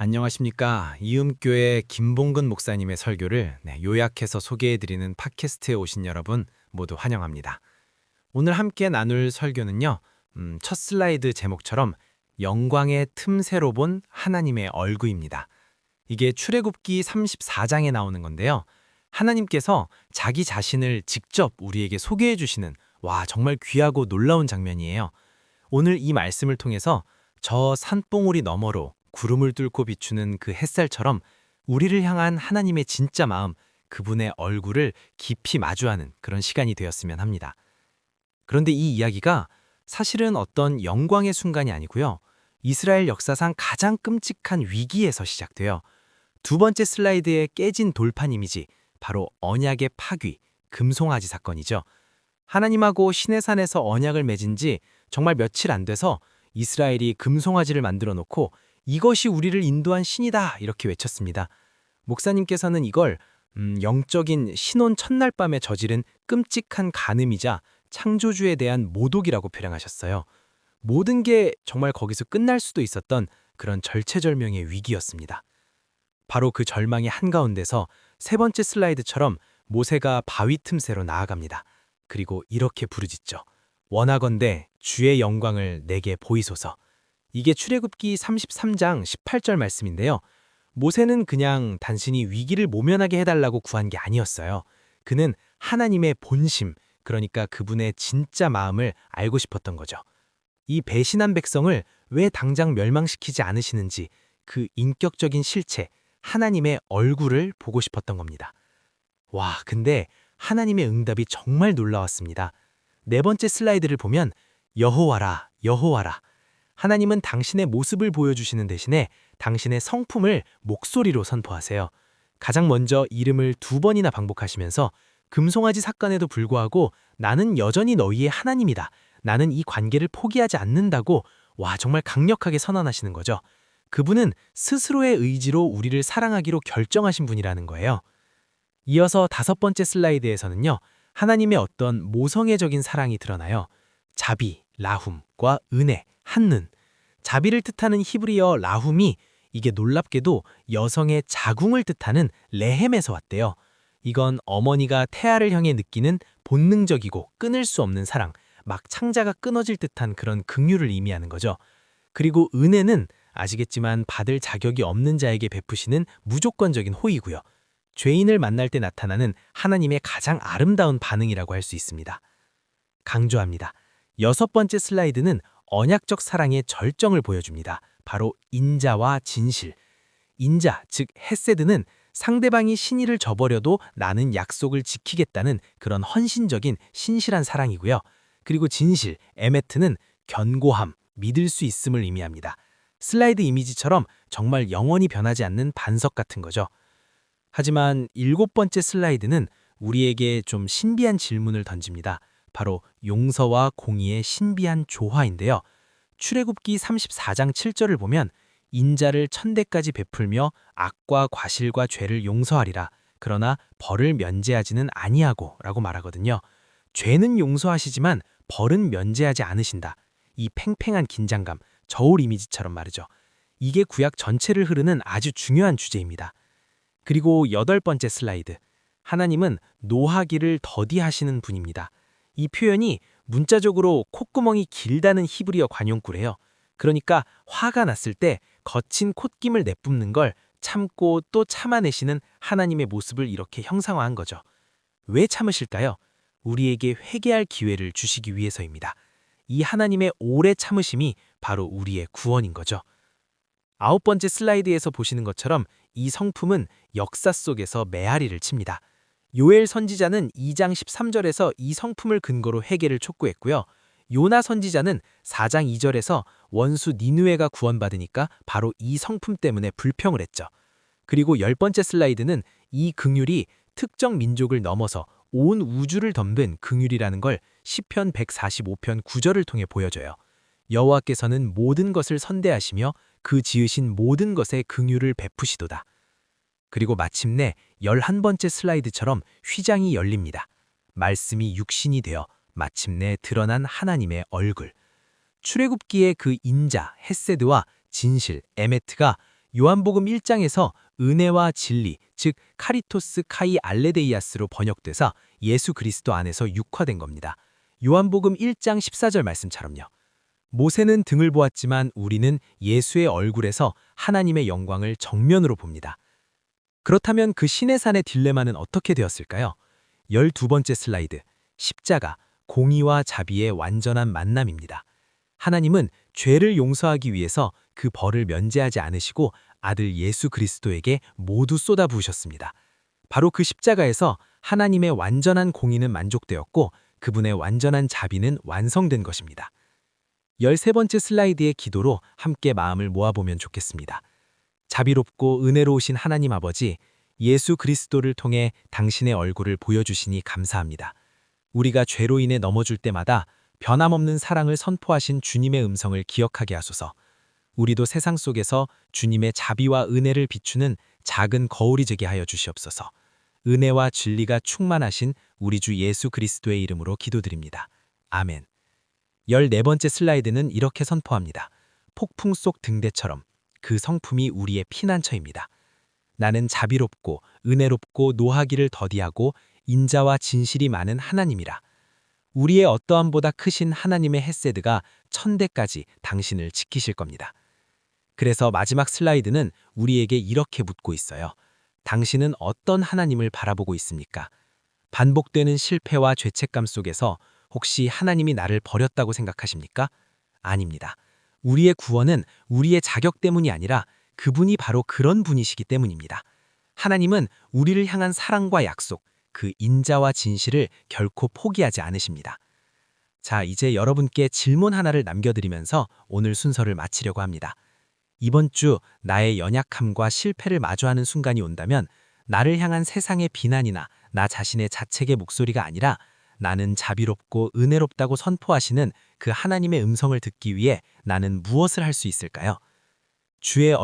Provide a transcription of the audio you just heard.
안녕하십니까. 이음교회 김봉근 목사님의 설교를 요약해서 소개해드리는 팟캐스트에 오신 여러분 모두 환영합니다. 오늘 함께 나눌 설교는요. 첫 슬라이드 제목처럼 영광의 틈새로 본 하나님의 얼굴입니다. 이게 출애굽기 34장에 나오는 건데요. 하나님께서 자기 자신을 직접 우리에게 소개해 주시는 정말 귀하고 놀라운 장면이에요. 오늘 이 말씀을 통해서 저 산봉우리 너머로 구름을 뚫고 비추는 그 햇살처럼 우리를 향한 하나님의 진짜 마음, 그분의 얼굴을 깊이 마주하는 그런 시간이 되었으면 합니다. 그런데 이 이야기가 사실은 어떤 영광의 순간이 아니고요. 이스라엘 역사상 가장 끔찍한 위기에서 시작돼요. 두 번째 슬라이드의 깨진 돌판 이미지, 바로 언약의 파귀, 금송아지 사건이죠. 하나님하고 시내산에서 언약을 맺은 지 정말 며칠 안 돼서 이스라엘이 금송아지를 만들어 놓고 이것이 우리를 인도한 신이다 이렇게 외쳤습니다. 목사님께서는 이걸 영적인 신혼 첫날 밤에 저지른 끔찍한 간음이자 창조주에 대한 모독이라고 표현하셨어요. 모든 게 정말 거기서 끝날 수도 있었던 그런 절체절명의 위기였습니다. 바로 그 절망의 한가운데서 세 번째 슬라이드처럼 모세가 바위 틈새로 나아갑니다. 그리고 이렇게 부르짖죠. 원하건대 주의 영광을 내게 보이소서. 이게 출애굽기 33장 18절 말씀인데요. 모세는 그냥 단순히 위기를 모면하게 해달라고 구한 게 아니었어요. 그는 하나님의 본심, 그러니까 그분의 진짜 마음을 알고 싶었던 거죠. 이 배신한 백성을 왜 당장 멸망시키지 않으시는지 그 인격적인 실체, 하나님의 얼굴을 보고 싶었던 겁니다. 근데 하나님의 응답이 정말 놀라웠습니다. 네 번째 슬라이드를 보면 여호와라, 여호와라. 하나님은 당신의 모습을 보여주시는 대신에 당신의 성품을 목소리로 선포하세요. 가장 먼저 이름을 두 번이나 반복하시면서 금송아지 사건에도 불구하고 나는 여전히 너희의 하나님이다. 나는 이 관계를 포기하지 않는다고 정말 강력하게 선언하시는 거죠. 그분은 스스로의 의지로 우리를 사랑하기로 결정하신 분이라는 거예요. 이어서 다섯 번째 슬라이드에서는요. 하나님의 어떤 모성애적인 사랑이 드러나요. 자비, 라훔과 은혜, 한눈. 자비를 뜻하는 히브리어 라훔이 이게 놀랍게도 여성의 자궁을 뜻하는 레헴에서 왔대요. 이건 어머니가 태아를 향해 느끼는 본능적이고 끊을 수 없는 사랑, 막 창자가 끊어질 듯한 그런 긍휼을 의미하는 거죠. 그리고 은혜는 아시겠지만 받을 자격이 없는 자에게 베푸시는 무조건적인 호의고요. 죄인을 만날 때 나타나는 하나님의 가장 아름다운 반응이라고 할 수 있습니다. 강조합니다. 여섯 번째 슬라이드는 언약적 사랑의 절정을 보여줍니다. 바로 인자와 진실. 인자, 즉 헤세드는 상대방이 신의를 저버려도 나는 약속을 지키겠다는 그런 헌신적인 신실한 사랑이고요. 그리고 진실, 에메트는 견고함, 믿을 수 있음을 의미합니다. 슬라이드 이미지처럼 정말 영원히 변하지 않는 반석 같은 거죠. 하지만 일곱 번째 슬라이드는 우리에게 좀 신비한 질문을 던집니다. 바로 용서와 공의의 신비한 조화인데요. 출애굽기 34장 7절을 보면 인자를 천대까지 베풀며 악과 과실과 죄를 용서하리라. 그러나 벌을 면제하지는 아니하고 라고 말하거든요. 죄는 용서하시지만 벌은 면제하지 않으신다. 이 팽팽한 긴장감, 저울 이미지처럼 말이죠. 이게 구약 전체를 흐르는 아주 중요한 주제입니다. 그리고 여덟 번째 슬라이드. 하나님은 노하기를 더디하시는 분입니다. 이 표현이 문자적으로 콧구멍이 길다는 히브리어 관용구래요. 그러니까 화가 났을 때 거친 콧김을 내뿜는 걸 참고 또 참아내시는 하나님의 모습을 이렇게 형상화한 거죠. 왜 참으실까요? 우리에게 회개할 기회를 주시기 위해서입니다. 이 하나님의 오래 참으심이 바로 우리의 구원인 거죠. 아홉 번째 슬라이드에서 보시는 것처럼 이 성품은 역사 속에서 메아리를 칩니다. 요엘 선지자는 2장 13절에서 이 성품을 근거로 회개를 촉구했고요. 요나 선지자는 4장 2절에서 원수 니느웨가 구원받으니까 바로 이 성품 때문에 불평을 했죠. 그리고 열 번째 슬라이드는 이 긍휼이 특정 민족을 넘어서 온 우주를 덮는 긍휼이라는 걸 시편 145편 9절을 통해 보여줘요. 여호와께서는 모든 것을 선대하시며 그 지으신 모든 것에 긍휼을 베푸시도다. 그리고 마침내 11번째 슬라이드처럼 휘장이 열립니다. 말씀이 육신이 되어 마침내 드러난 하나님의 얼굴. 출애굽기의 그 인자, 헤세드와 진실, 에메트가 요한복음 1장에서 은혜와 진리, 즉 카리토스 카이 알레데이아스로 번역돼서 예수 그리스도 안에서 육화된 겁니다. 요한복음 1장 14절 말씀처럼요. 모세는 등을 보았지만 우리는 예수의 얼굴에서 하나님의 영광을 정면으로 봅니다. 그렇다면 그 신의 산의 딜레마는 어떻게 되었을까요? 12번째 슬라이드, 십자가, 공의와 자비의 완전한 만남입니다. 하나님은 죄를 용서하기 위해서 그 벌을 면제하지 않으시고 아들 예수 그리스도에게 모두 쏟아부으셨습니다. 바로 그 십자가에서 하나님의 완전한 공의는 만족되었고 그분의 완전한 자비는 완성된 것입니다. 13번째 슬라이드의 기도로 함께 마음을 모아보면 좋겠습니다. 자비롭고 은혜로우신 하나님 아버지, 예수 그리스도를 통해 당신의 얼굴을 보여주시니 감사합니다. 우리가 죄로 인해 넘어질 때마다 변함없는 사랑을 선포하신 주님의 음성을 기억하게 하소서. 우리도 세상 속에서 주님의 자비와 은혜를 비추는 작은 거울이 되게 하여 주시옵소서. 은혜와 진리가 충만하신 우리 주 예수 그리스도의 이름으로 기도드립니다. 아멘. 14번째 슬라이드는 이렇게 선포합니다. 폭풍 속 등대처럼 그 성품이 우리의 피난처입니다. 나는 자비롭고 은혜롭고 노하기를 더디하고 인자와 진실이 많은 하나님이라. 우리의 어떠함보다 크신 하나님의 헤세드가 천대까지 당신을 지키실 겁니다. 그래서 마지막 슬라이드는 우리에게 이렇게 묻고 있어요. 당신은 어떤 하나님을 바라보고 있습니까? 반복되는 실패와 죄책감 속에서 혹시 하나님이 나를 버렸다고 생각하십니까? 아닙니다. 우리의 구원은 우리의 자격 때문이 아니라 그분이 바로 그런 분이시기 때문입니다. 하나님은 우리를 향한 사랑과 약속, 그 인자와 진실을 결코 포기하지 않으십니다. 자, 이제 여러분께 질문 하나를 남겨드리면서 오늘 순서를 마치려고 합니다. 이번 주 나의 연약함과 실패를 마주하는 순간이 온다면 나를 향한 세상의 비난이나 나 자신의 자책의 목소리가 아니라 나는 자비롭고 은혜롭다고 선포하시는 그 하나님의 음성을 듣기 위해 나는 무엇을 할 수 있을까요? 주의